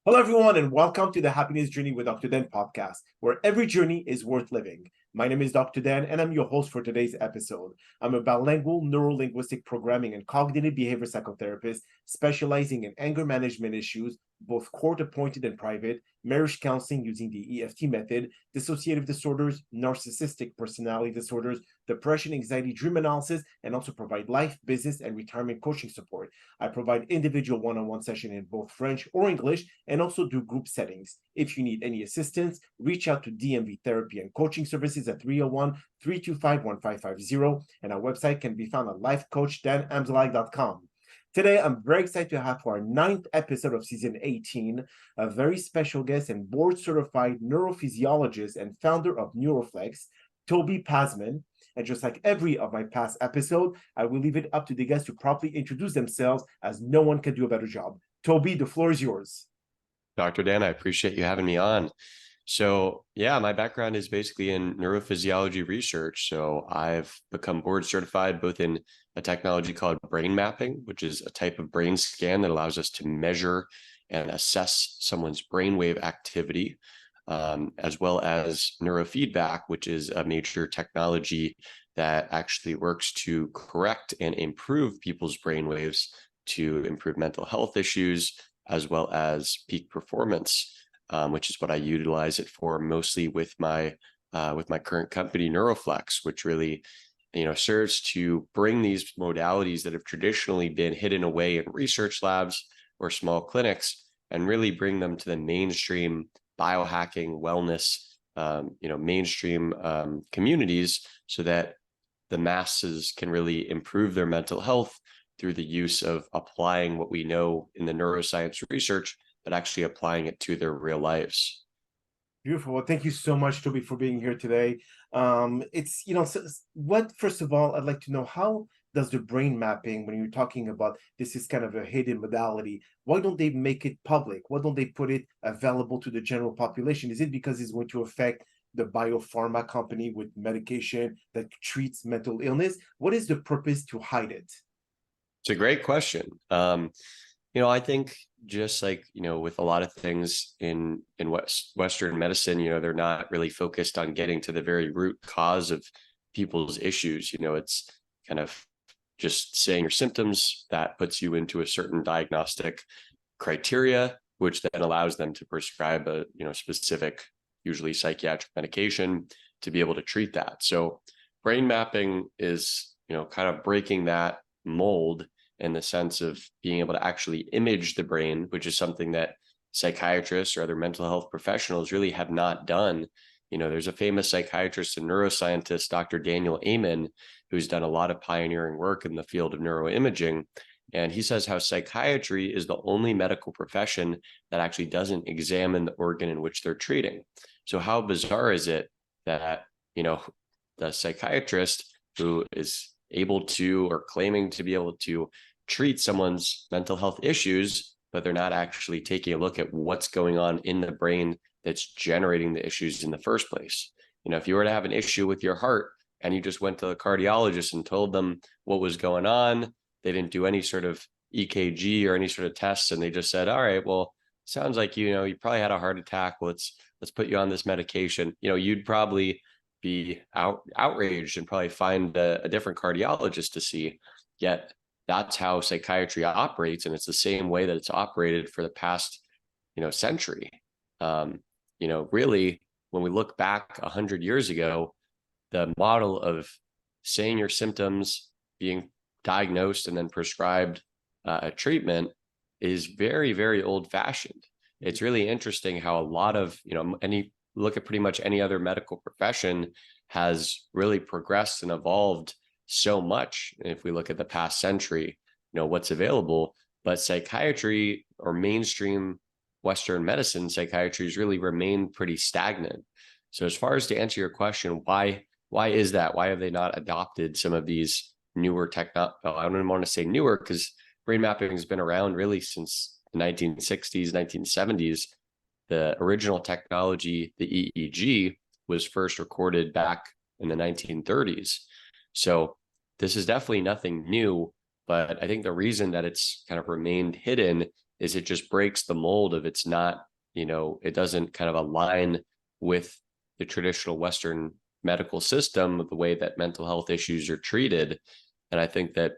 Hello, everyone, and welcome to the Happiness Journey with Dr. Dan podcast, where every journey is worth living. My name is Dr. Dan, and I'm your host for today's episode. I'm a bilingual neuro-linguistic programming and cognitive behavior psychotherapist specializing in anger management issues, both court-appointed and private, marriage counseling using the EFT method, dissociative disorders, narcissistic personality disorders, depression, anxiety, dream analysis, and also provide life, business, and retirement coaching support. I provide individual one-on-one session in both French or English, and also do group settings. If you need any assistance, reach out to DMV Therapy and Coaching Services at 301-325-1550, and our website can be found at lifecoachdanamzalai.com. Today, I'm very excited to have for our 9th episode of season 18, a very special guest and board-certified neurophysiologist and founder of NeuroFlex, Toby Pasman. And just like every of my past episode, I will leave it up to the guests to properly introduce themselves, as no one can do a better job. Toby, the floor is yours. Dr. Dan, I appreciate you having me on. So yeah, my background is basically in neurophysiology research. So I've become board certified both in a technology called brain mapping, which is a type of brain scan that allows us to measure and assess someone's brainwave activity, as well as neurofeedback, which is a major technology that actually works to correct and improve people's brainwaves to improve mental health issues, as well as peak performance, which is what I utilize it for mostly with my current company, NeuroFlex, which really, serves to bring these modalities that have traditionally been hidden away in research labs or small clinics and really bring them to the mainstream biohacking, wellness, mainstream communities so that the masses can really improve their mental health through the use of applying what we know in the neuroscience research, but actually applying it to their real lives. Beautiful. Well, thank you so much, Toby, for being here today. First of all, I'd like to know, how does the brain mapping, when you're talking about this is kind of a hidden modality, why don't they make it public? Why don't they put it available to the general population? Is it because it's going to affect the biopharma company with medication that treats mental illness? What is the purpose to hide it? It's a great question. I think just like, with a lot of things in Western medicine, they're not really focused on getting to the very root cause of people's issues. It's kind of just saying your symptoms that puts you into a certain diagnostic criteria, which then allows them to prescribe a, specific, usually psychiatric medication to be able to treat that. So brain mapping is, kind of breaking that mold in the sense of being able to actually image the brain, which is something that psychiatrists or other mental health professionals really have not done. There's a famous psychiatrist and neuroscientist, Dr. Daniel Amen, who's done a lot of pioneering work in the field of neuroimaging. And he says how psychiatry is the only medical profession that actually doesn't examine the organ in which they're treating. So how bizarre is it that, the psychiatrist who is able to or claiming to be able to treat someone's mental health issues, but they're not actually taking a look at what's going on in the brain that's generating the issues in the first place. If you were to have an issue with your heart and you just went to the cardiologist and told them what was going on, they didn't do any sort of EKG or any sort of tests, and they just said, all right, well, sounds like, you probably had a heart attack. Let's put you on this medication. You'd probably be outraged and probably find a different cardiologist to see. Yet that's how psychiatry operates, and it's the same way that it's operated for the past, century. Really, when we look back 100 years ago, the model of saying your symptoms, being diagnosed, and then prescribed a treatment is very, very old-fashioned. It's really interesting how a lot of, look at pretty much any other medical profession has really progressed and evolved so much. If we look at the past century, what's available, but psychiatry or mainstream Western medicine, psychiatry has really remained pretty stagnant. So as far as to answer your question, why is that? Why have they not adopted some of these newer I don't even want to say newer, because brain mapping has been around really since the 1960s, 1970s. The original technology, the EEG, was first recorded back in the 1930s. So this is definitely nothing new, but I think the reason that it's kind of remained hidden is it just breaks the mold of it's not, it doesn't kind of align with the traditional Western medical system, the way that mental health issues are treated. And I think that,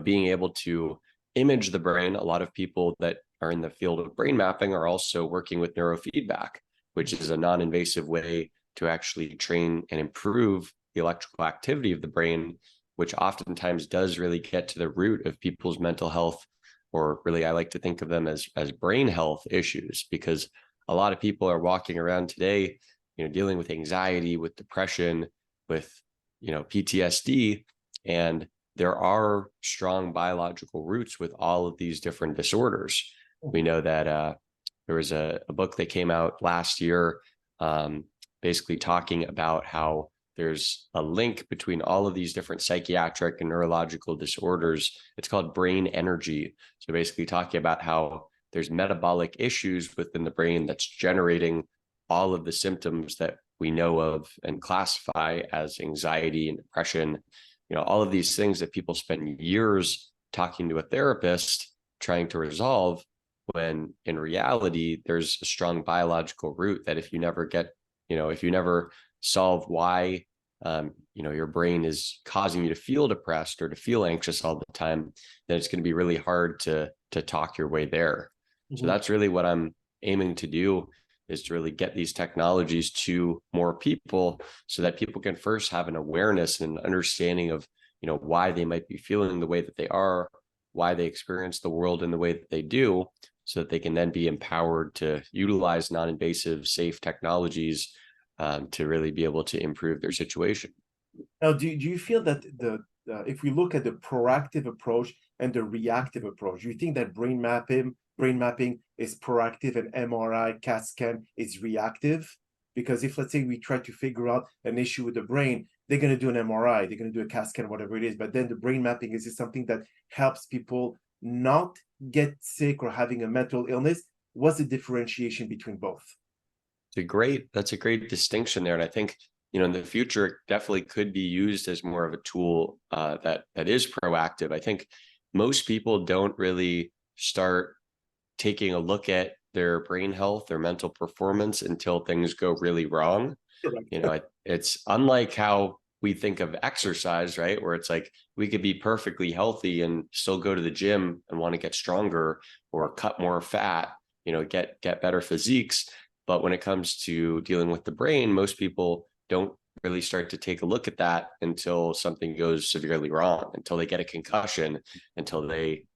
being able to image the brain, a lot of people that are in the field of brain mapping are also working with neurofeedback, which is a non-invasive way to actually train and improve the electrical activity of the brain, which oftentimes does really get to the root of people's mental health, or really I like to think of them as brain health issues, because a lot of people are walking around today, dealing with anxiety, with depression, with, PTSD, and there are strong biological roots with all of these different disorders. We know that there was a book that came out last year, basically talking about how there's a link between all of these different psychiatric and neurological disorders. It's called brain energy. So basically talking about how there's metabolic issues within the brain that's generating all of the symptoms that we know of and classify as anxiety and depression, all of these things that people spend years talking to a therapist trying to resolve, when in reality, there's a strong biological root that if you never get, if you never solve why, your brain is causing you to feel depressed or to feel anxious all the time, then it's going to be really hard to talk your way there. So that's really what I'm aiming to do, is to really get these technologies to more people so that people can first have an awareness and understanding of, why they might be feeling the way that they are, why they experience the world in the way that they do, so that they can then be empowered to utilize non-invasive, safe technologies to really be able to improve their situation. Now, do you feel that if we look at the proactive approach and the reactive approach, you think that brain mapping is proactive and MRI, CAT scan is reactive? Because if, let's say, we try to figure out an issue with the brain, they're going to do an MRI, they're going to do a CAT scan, whatever it is. But then the brain mapping is something that helps people not get sick or having a mental illness. What's the differentiation between both? That's a great distinction there. And I think, in the future, it definitely could be used as more of a tool that is proactive. I think most people don't really start taking a look at their brain health, their mental performance, until things go really wrong. It's unlike how we think of exercise, right? Where it's like we could be perfectly healthy and still go to the gym and want to get stronger or cut more fat, get better physiques. But when it comes to dealing with the brain, most people don't really start to take a look at that until something goes severely wrong, until they get a concussion, until they,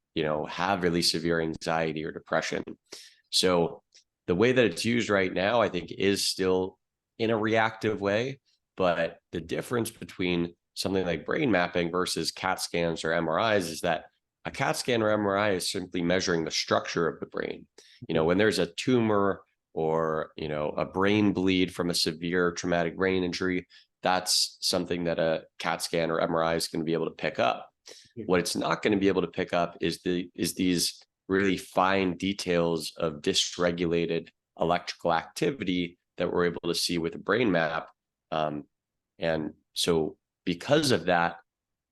have really severe anxiety or depression. So the way that it's used right now, I think, is still in a reactive way. But the difference between something like brain mapping versus CAT scans or MRIs is that a CAT scan or MRI is simply measuring the structure of the brain. When there's a tumor or, a brain bleed from a severe traumatic brain injury, that's something that a CAT scan or MRI is going to be able to pick up. What it's not going to be able to pick up is these really fine details of dysregulated electrical activity that we're able to see with a brain map. And so because of that,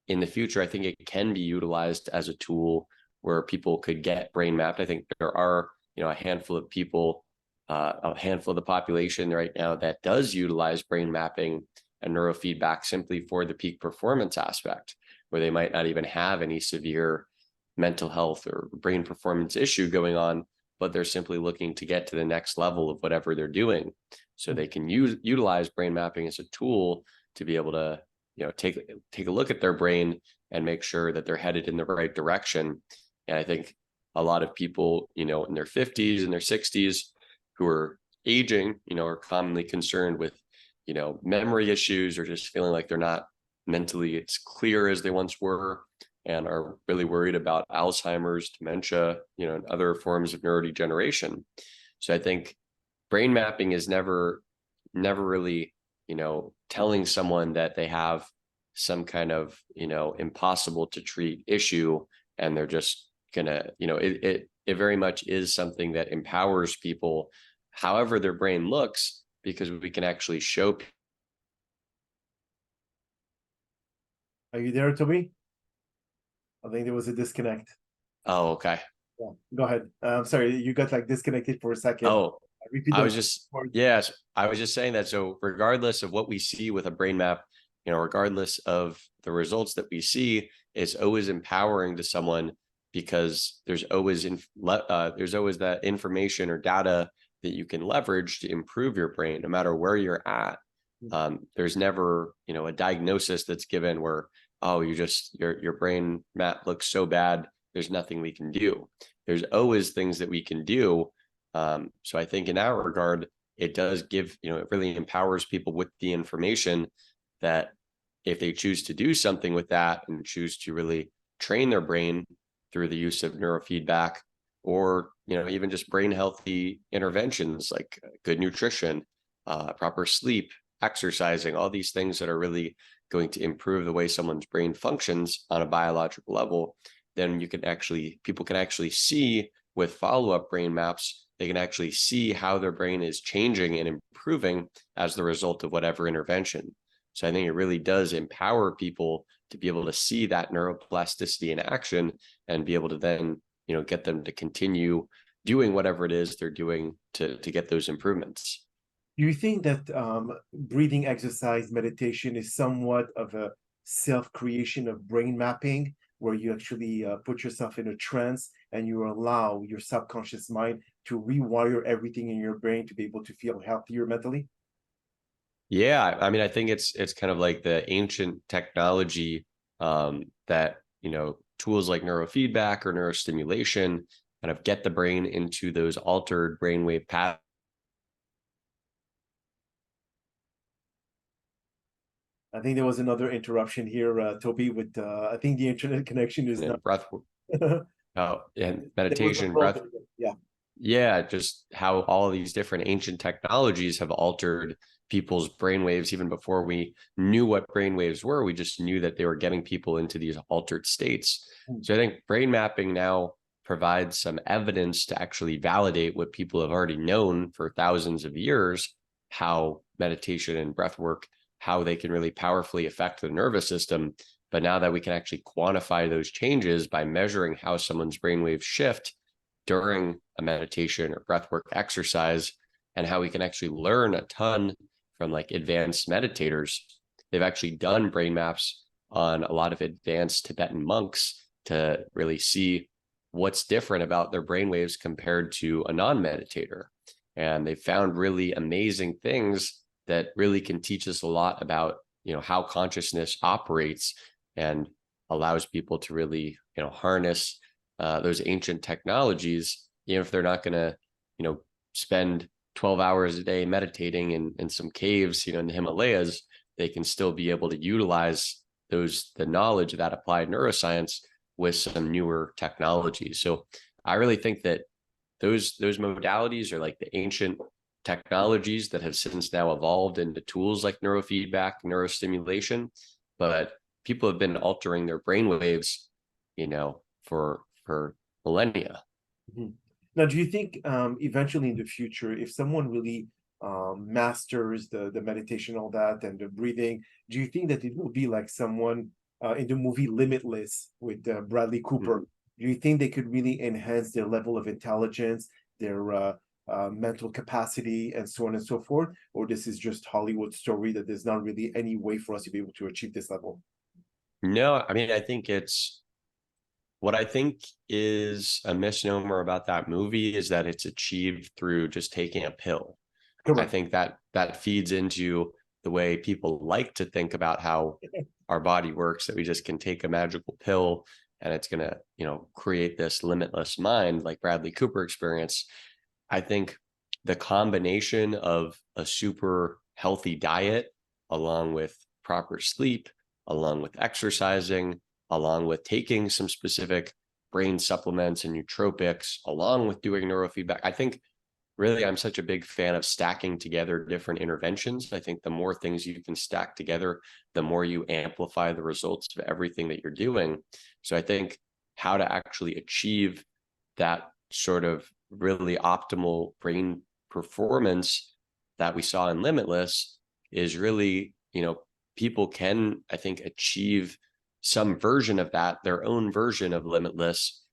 in the future, I think it can be utilized as a tool where people could get brain mapped. I think there are, a handful of people, a handful of the population right now that does utilize brain mapping and neurofeedback simply for the peak performance aspect, where they might not even have any severe mental health or brain performance issue going on, but they're simply looking to get to the next level of whatever they're doing. So they can utilize brain mapping as a tool to be able to, take a look at their brain and make sure that they're headed in the right direction. And I think a lot of people, in their 50s and their 60s who are aging, are commonly concerned with, memory issues, or just feeling like they're not mentally as clear as they once were, and are really worried about Alzheimer's, dementia, and other forms of neurodegeneration. So I think brain mapping is never really, telling someone that they have some kind of, impossible to treat issue, and they're just gonna, it very much is something that empowers people, however their brain looks, because we can actually show. Are you there, Toby? I think there was a disconnect. Oh, okay. Yeah. Go ahead. Sorry, you got like disconnected for a second. Oh, Repeat I the was just, yes, I was just saying that. So regardless of what we see with a brain map, regardless of the results that we see, it's always empowering to someone because there's always there's always that information or data that you can leverage to improve your brain, no matter where you're at. There's never, a diagnosis that's given where, oh, your brain map looks so bad, there's nothing we can do. There's always things that we can do. So I think in that regard, it does give, it really empowers people with the information that if they choose to do something with that and choose to really train their brain through the use of neurofeedback, or, even just brain healthy interventions like good nutrition, proper sleep, exercising, all these things that are really going to improve the way someone's brain functions on a biological level, then people can actually see with follow-up brain maps, they can actually see how their brain is changing and improving as the result of whatever intervention. So I think it really does empower people to be able to see that neuroplasticity in action and be able to then, get them to continue doing whatever it is they're doing to get those improvements. Do you think that breathing exercise meditation is somewhat of a self-creation of brain mapping, where you actually put yourself in a trance and you allow your subconscious mind to rewire everything in your brain to be able to feel healthier mentally? Yeah, I mean, I think it's kind of like the ancient technology that, tools like neurofeedback or neurostimulation kind of get the brain into those altered brainwave paths. I think there was another interruption here, Toby, with I think the internet connection is not. And breath, and There was a meditation, flow breath. there. Yeah. Yeah, just how all of these different ancient technologies have altered people's brainwaves even before we knew what brainwaves were. We just knew that they were getting people into these altered states. So I think brain mapping now provides some evidence to actually validate what people have already known for thousands of years, how meditation and breath work, how they can really powerfully affect the nervous system. But now that we can actually quantify those changes by measuring how someone's brainwaves shift during a meditation or breathwork exercise, and how we can actually learn a ton from like advanced meditators. They've actually done brain maps on a lot of advanced Tibetan monks to really see what's different about their brainwaves compared to a non-meditator. And they found really amazing things that really can teach us a lot about, how consciousness operates and allows people to really, harness those ancient technologies, even if they're not going to, spend 12 hours a day meditating in some caves, in the Himalayas. They can still be able to utilize the knowledge of that applied neuroscience with some newer technologies. So I really think that those modalities are like the ancient technologies that have since now evolved into tools like neurofeedback, neurostimulation, but people have been altering their brain waves, for millennia. Mhm. Now, do you think eventually in the future, if someone really masters the meditation, all that, and the breathing, do you think that it will be like someone in the movie Limitless with Bradley Cooper? Mhm. Do you think they could really enhance their level of intelligence, their mental capacity, and so on and so forth? Or this is just Hollywood story that there's not really any way for us to be able to achieve this level? No, I mean, I think what I think is a misnomer about that movie is that it's achieved through just taking a pill. I Correct. think that feeds into the way people like to think about how our body works, that we just can take a magical pill and it's going to, create this limitless mind like Bradley Cooper experience. I think the combination of a super healthy diet along with proper sleep, along with exercising, along with taking some specific brain supplements and nootropics, along with doing neurofeedback. I think really I'm such a big fan of stacking together different interventions. I think the more things you can stack together, the more you amplify the results of everything that you're doing. So I think how to actually achieve that sort of really optimal brain performance that we saw in Limitless is really, people can, I think, achieve some version of that, their own version of Limitless,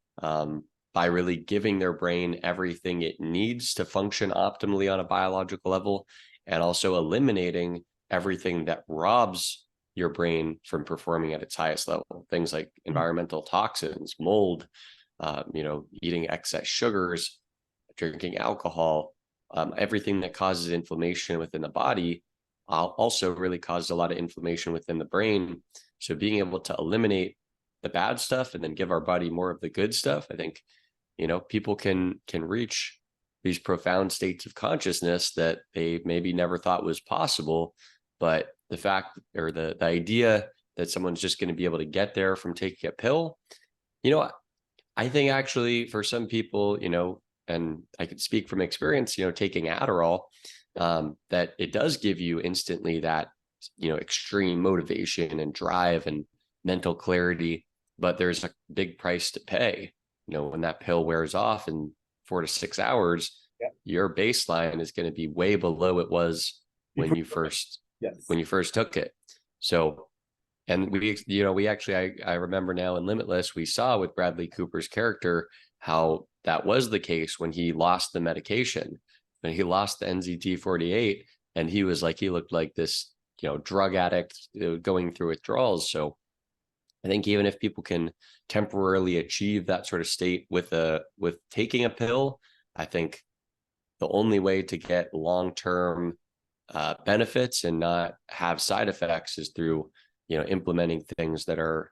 by really giving their brain everything it needs to function optimally on a biological level, and also eliminating everything that robs your brain from performing at its highest level. Things like environmental toxins, mold, eating excess sugars, drinking alcohol, everything that causes inflammation within the body also really causes a lot of inflammation within the brain. So being able to eliminate the bad stuff and then give our body more of the good stuff, I think, people can reach these profound states of consciousness that they maybe never thought was possible. But the fact, or the idea that someone's just going to be able to get there from taking a pill, I think actually for some people, and I could speak from experience, taking Adderall, that it does give you instantly that, extreme motivation and drive and mental clarity, but there's a big price to pay. When that pill wears off in 4 to 6 hours, your baseline is going to be way below it was when you first took it. So, and we actually, I remember now in Limitless, we saw with Bradley Cooper's character how that was the case when he lost the medication, when he lost the NZT48, and he looked like this, drug addict going through withdrawals. So I think even if people can temporarily achieve that sort of state with taking a pill, I think the only way to get long-term benefits and not have side effects is through, implementing things that are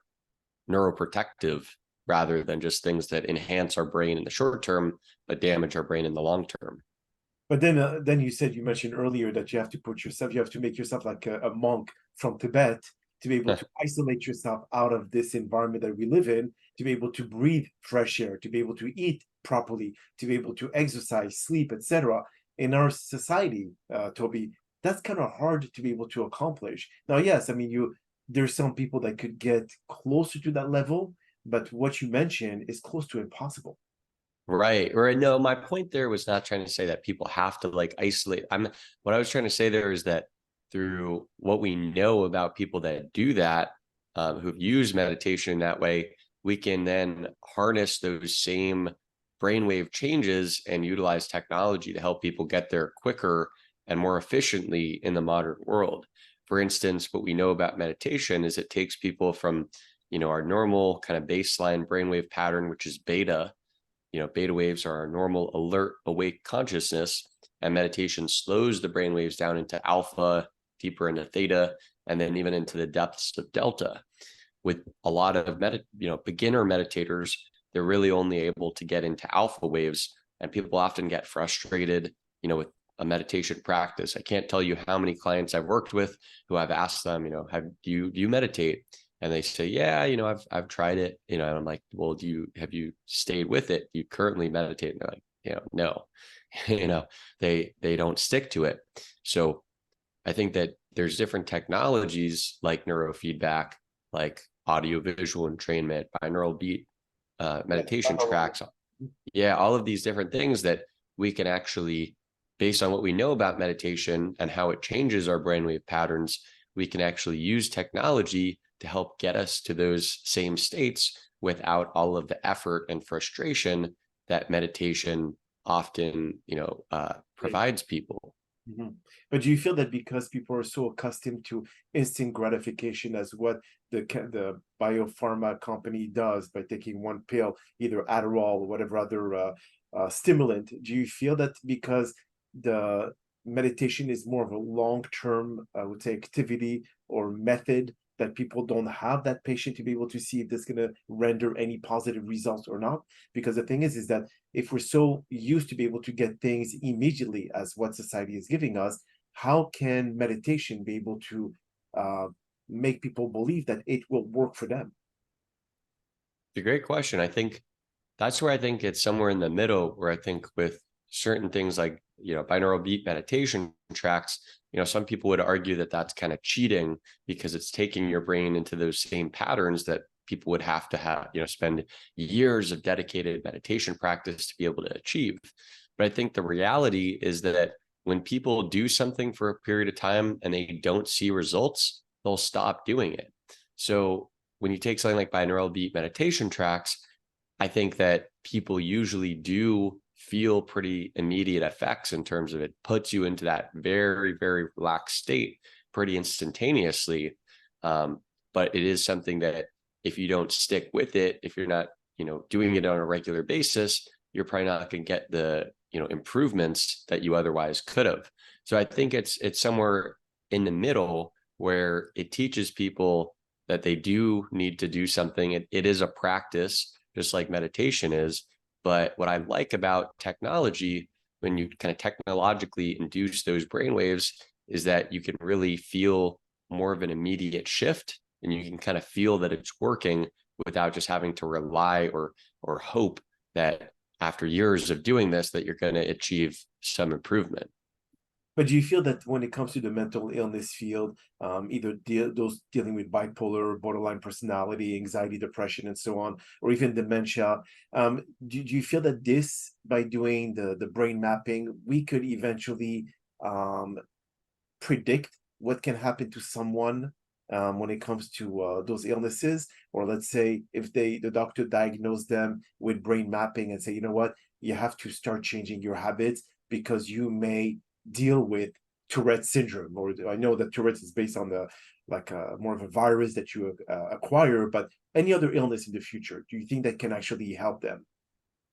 neuroprotective rather than just things that enhance our brain in the short term, but damage our brain in the long term. But then you mentioned earlier that you have to make yourself like a monk from Tibet to be able to isolate yourself out of this environment that we live in, to be able to breathe fresh air, to be able to eat properly, to be able to exercise, sleep, etc. In our society, Toby, that's kind of hard to be able to accomplish. Now, yes, I mean, there's some people that could get closer to that level, but what you mentioned is close to impossible. Right. Or no, my point there was not trying to say that people have to isolate. What I was trying to say there is that through what we know about people that do that, who've used meditation in that way, we can then harness those same brainwave changes and utilize technology to help people get there quicker and more efficiently in the modern world. For instance, what we know about meditation is it takes people from, our normal kind of baseline brainwave pattern, which is beta. Beta waves are our normal alert, awake consciousness, and meditation slows the brain waves down into alpha, deeper into theta, and then even into the depths of delta. With a lot of beginner meditators, they're really only able to get into alpha waves, and people often get frustrated, with a meditation practice. I can't tell you how many clients I've worked with who I've asked them, do you meditate? And they say, yeah, I've tried it, and I'm like, well, have you stayed with it? Do you currently meditate? And they're like, no, they don't stick to it. So I think that there's different technologies like neurofeedback, like audio visual entrainment, binaural beat, meditation tracks. Yeah. All of these different things that we can actually, based on what we know about meditation and how it changes our brainwave patterns, we can actually use technology to help get us to those same states without all of the effort and frustration that meditation often, provides people. Mm-hmm. But do you feel that because people are so accustomed to instant gratification as what the biopharma company does by taking one pill, either Adderall or whatever other stimulant, do you feel that because the meditation is more of a long-term, I would say, activity or method, that people don't have that patience to be able to see if this is going to render any positive results or not? Because the thing is that if we're so used to be able to get things immediately as what society is giving us, how can meditation be able to make people believe that it will work for them? It's a great question. I think that's where I think it's somewhere in the middle, where I think with certain things like, binaural beat meditation tracks, some people would argue that that's kind of cheating because it's taking your brain into those same patterns that people would have to spend years of dedicated meditation practice to be able to achieve. But I think the reality is that when people do something for a period of time and they don't see results, they'll stop doing it. So when you take something like binaural beat meditation tracks, I think that people usually do feel pretty immediate effects in terms of it puts you into that very, very relaxed state pretty instantaneously. But it is something that if you don't stick with it, if you're not, doing it on a regular basis, you're probably not going to get the, improvements that you otherwise could have. So I think it's somewhere in the middle where it teaches people that they do need to do something. It is a practice, just like meditation is. But what I like about technology, when you kind of technologically induce those brainwaves, is that you can really feel more of an immediate shift, and you can kind of feel that it's working without just having to rely or hope that after years of doing this that you're going to achieve some improvement. But do you feel that when it comes to the mental illness field, either those dealing with bipolar, borderline personality, anxiety, depression, and so on, or even dementia, do you feel that this, by doing the brain mapping, we could eventually predict what can happen to someone when it comes to those illnesses? Or let's say if the doctor diagnosed them with brain mapping and say, you know what, you have to start changing your habits because you may deal with Tourette's syndrome, or I know that Tourette's is based on the more of a virus that you acquire, but any other illness in the future, do you think that can actually help them?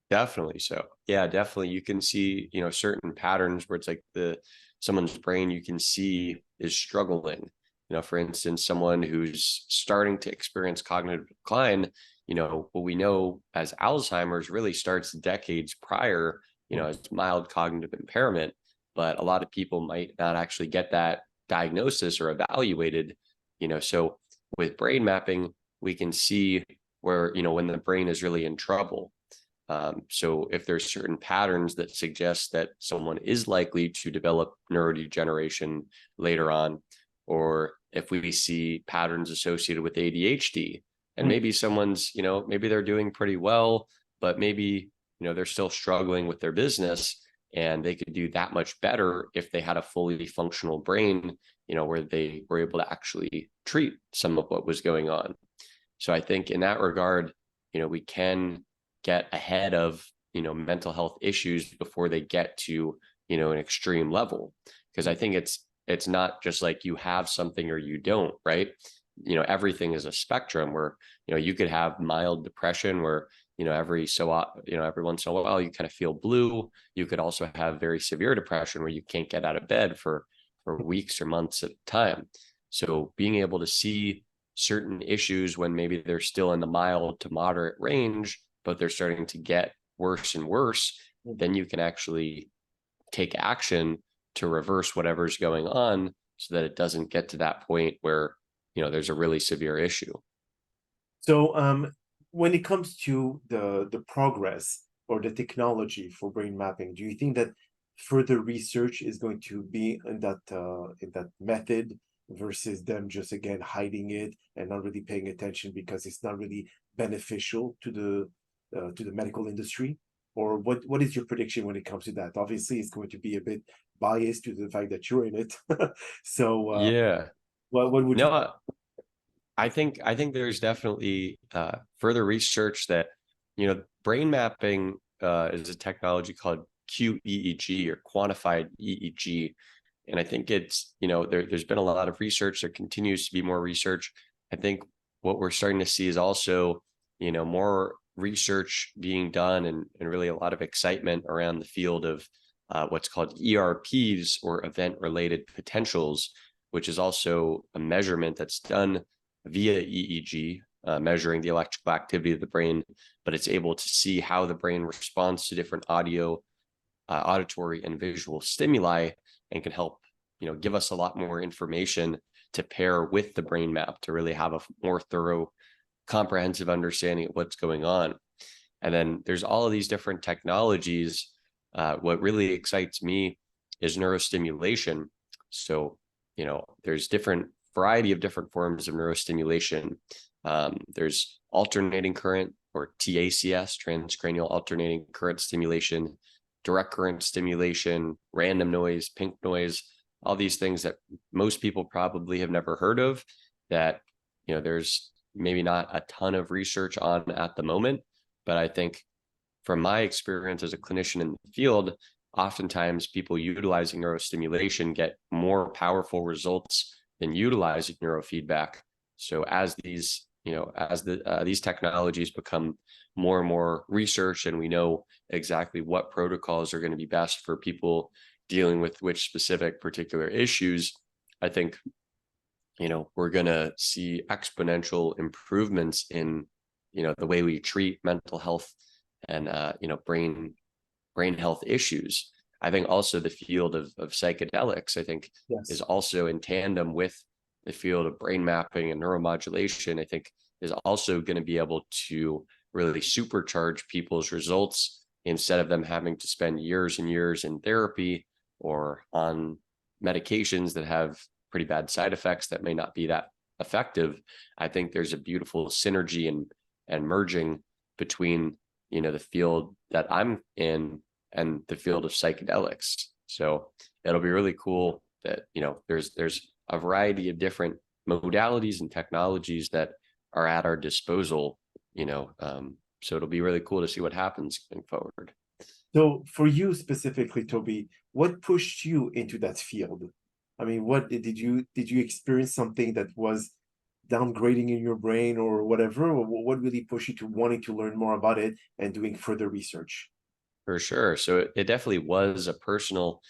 Definitely so. Yeah, definitely. You can see, certain patterns where it's like someone's brain you can see is struggling. For instance, someone who's starting to experience cognitive decline, what we know as Alzheimer's really starts decades prior, as mild cognitive impairment, but a lot of people might not actually get that diagnosis or evaluated, so with brain mapping, we can see where, when the brain is really in trouble. So if there's certain patterns that suggest that someone is likely to develop neurodegeneration later on, or if we see patterns associated with ADHD, and maybe someone's, maybe they're doing pretty well, but maybe, they're still struggling with their business, and they could do that much better if they had a fully functional brain, where they were able to actually treat some of what was going on. So I think in that regard, we can get ahead of, mental health issues before they get to, an extreme level. Because I think it's not just like you have something or you don't, right? Everything is a spectrum where, you could have mild depression where, every once in a while you kind of feel blue. You could also have very severe depression where you can't get out of bed for weeks or months at a time. So being able to see certain issues when maybe they're still in the mild to moderate range, but they're starting to get worse and worse, then you can actually take action to reverse whatever's going on so that it doesn't get to that point where, there's a really severe issue. So when it comes to the progress or the technology for brain mapping, do you think that further research is going to be in that method versus them just again hiding it and not really paying attention because it's not really beneficial to the medical industry? Or what is your prediction when it comes to that? Obviously, it's going to be a bit biased to the fact that you're in it. So Yeah. what would you? No, I think there's definitely further research that, brain mapping is a technology called QEEG, or quantified EEG. And I think it's, there's been a lot of research. There continues to be more research. I think what we're starting to see is also, more research being done and really a lot of excitement around the field of what's called ERPs, or event-related potentials, which is also a measurement that's done via EEG, measuring the electrical activity of the brain, but it's able to see how the brain responds to different auditory and visual stimuli, and can help, give us a lot more information to pair with the brain map to really have a more thorough, comprehensive understanding of what's going on. And then there's all of these different technologies. What really excites me is neurostimulation. So, there's different variety of different forms of neurostimulation. There's alternating current, or TACS, transcranial alternating current stimulation, direct current stimulation, random noise, pink noise, all these things that most people probably have never heard of, that, there's maybe not a ton of research on at the moment, But I think from my experience as a clinician in the field, oftentimes people utilizing neurostimulation get more powerful results than utilizing neurofeedback. So as these, these technologies become more and more research, and we know exactly what protocols are going to be best for people dealing with which specific particular issues, I think, we're going to see exponential improvements in, the way we treat mental health and, brain health issues. I think also the field of psychedelics, I think, Yes. is also in tandem with the field of brain mapping and neuromodulation. I think is also going to be able to really supercharge people's results instead of them having to spend years and years in therapy or on medications that have pretty bad side effects that may not be that effective. I think there's a beautiful synergy and merging between, the field that I'm in and the field of psychedelics. So it'll be really cool that, there's a variety of different modalities and technologies that are at our disposal, so it'll be really cool to see what happens going forward. So for you specifically, Toby, what pushed you into that field? I mean, what did you experience something that was downgrading in your brain or whatever? Or what really pushed you to wanting to learn more about it and doing further research? For sure. So it definitely was a personal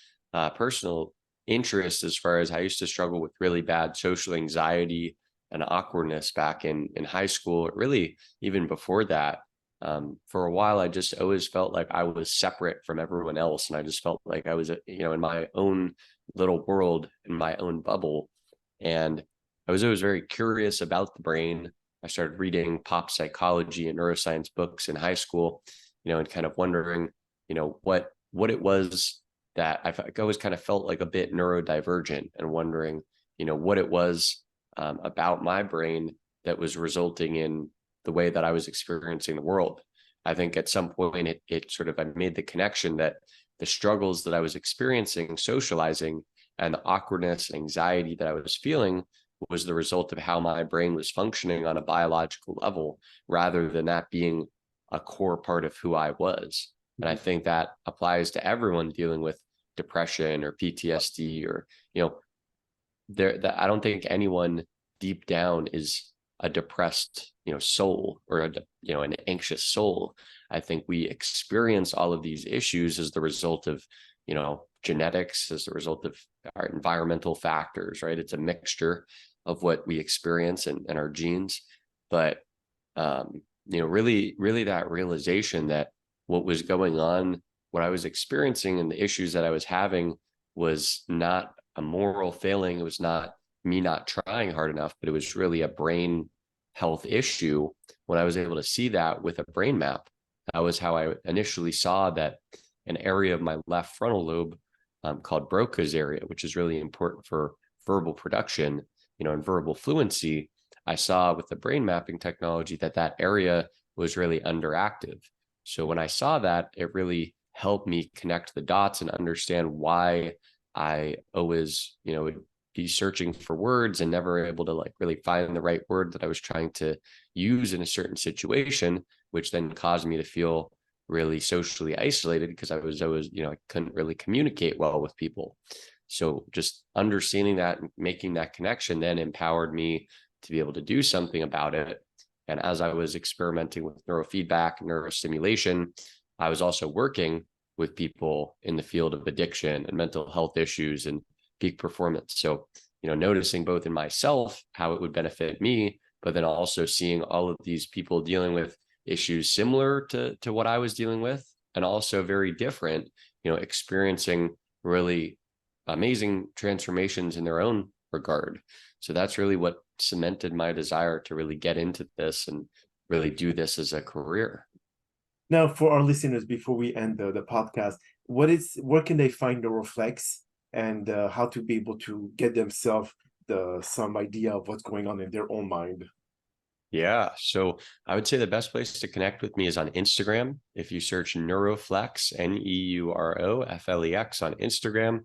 interest, as far as I used to struggle with really bad social anxiety and awkwardness back in high school, really even before that. For a while, I just always felt like I was separate from everyone else. And I just felt like I was, in my own little world, in my own bubble. And I was always very curious about the brain. I started reading pop psychology and neuroscience books in high school, and kind of wondering, what it was that I always kind of felt like a bit neurodivergent, and wondering, what it was about my brain that was resulting in the way that I was experiencing the world. I think at some point I made the connection that the struggles that I was experiencing socializing and the awkwardness and anxiety that I was feeling was the result of how my brain was functioning on a biological level, rather than that being a core part of who I was. And I think that applies to everyone dealing with depression or PTSD, or, I don't think anyone deep down is a depressed, soul, or an anxious soul. I think we experience all of these issues as the result of, genetics, as the result of our environmental factors, right? It's a mixture of what we experience and our genes. But, really that realization that what was going on, what I was experiencing, and the issues that I was having was not a moral failing. It was not me not trying hard enough, but it was really a brain health issue. When I was able to see that with a brain map, that was how I initially saw that an area of my left frontal lobe, called Broca's area, which is really important for verbal production, and verbal fluency. I saw with the brain mapping technology that area was really underactive. So when I saw that, it really helped me connect the dots and understand why I always, would be searching for words and never able to really find the right word that I was trying to use in a certain situation, which then caused me to feel really socially isolated, because I was always, I couldn't really communicate well with people. So just understanding that and making that connection then empowered me to be able to do something about it. And as I was experimenting with neurofeedback and neurostimulation, I was also working with people in the field of addiction and mental health issues and peak performance. So, noticing both in myself how it would benefit me, but then also seeing all of these people dealing with issues similar to what I was dealing with, and also very different, experiencing really amazing transformations in their own regard. So that's really what cemented my desire to really get into this and really do this as a career. Now, for our listeners, before we end the podcast, where can they find NeuroFlex, and how to be able to get themselves some idea of what's going on in their own mind? Yeah. So I would say the best place to connect with me is on Instagram. If you search NeuroFlex, NeuroFlex on Instagram,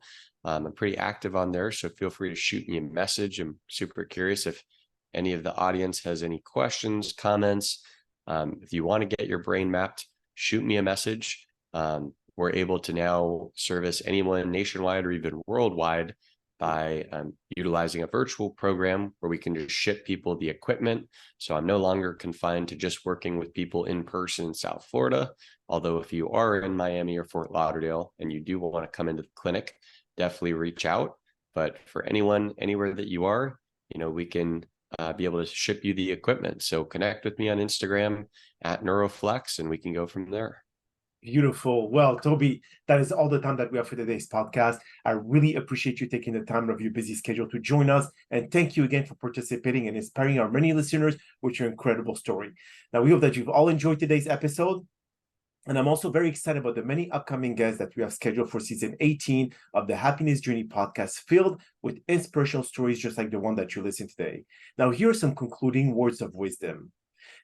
I'm pretty active on there. So feel free to shoot me a message. I'm super curious if any of the audience has any questions, comments. If you want to get your brain mapped, shoot me a message. We're able to now service anyone nationwide or even worldwide by utilizing a virtual program where we can just ship people the equipment. So I'm no longer confined to just working with people in person in South Florida. Although if you are in Miami or Fort Lauderdale and you do want to come into the clinic, definitely reach out. But for anyone, anywhere that you are, we can be able to ship you the equipment. So connect with me on Instagram at NeuroFlex, and we can go from there. Beautiful. Well, Toby, that is all the time that we have for today's podcast. I really appreciate you taking the time out of your busy schedule to join us. And thank you again for participating and inspiring our many listeners with your incredible story. Now, we hope that you've all enjoyed today's episode. And I'm also very excited about the many upcoming guests that we have scheduled for season 18 of the Happiness Journey podcast, filled with inspirational stories just like the one that you listened today. Now, here are some concluding words of wisdom.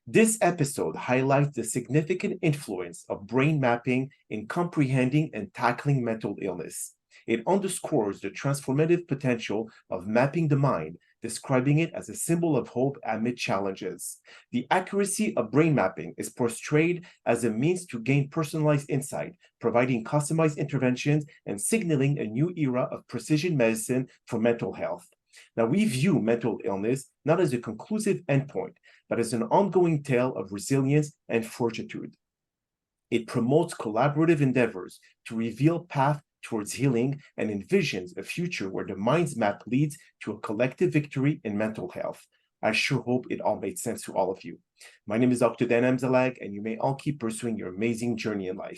This episode highlights the significant influence of brain mapping in comprehending and tackling mental illness. It underscores the transformative potential of mapping the mind, describing it as a symbol of hope amid challenges. The accuracy of brain mapping is portrayed as a means to gain personalized insight, providing customized interventions and signaling a new era of precision medicine for mental health. Now, we view mental illness not as a conclusive endpoint, but as an ongoing tale of resilience and fortitude. It promotes collaborative endeavors to reveal paths towards healing and envisions a future where the mind's map leads to a collective victory in mental health. I sure hope it all made sense to all of you. My name is Dr. Dan Amzalag, and you may all keep pursuing your amazing journey in life.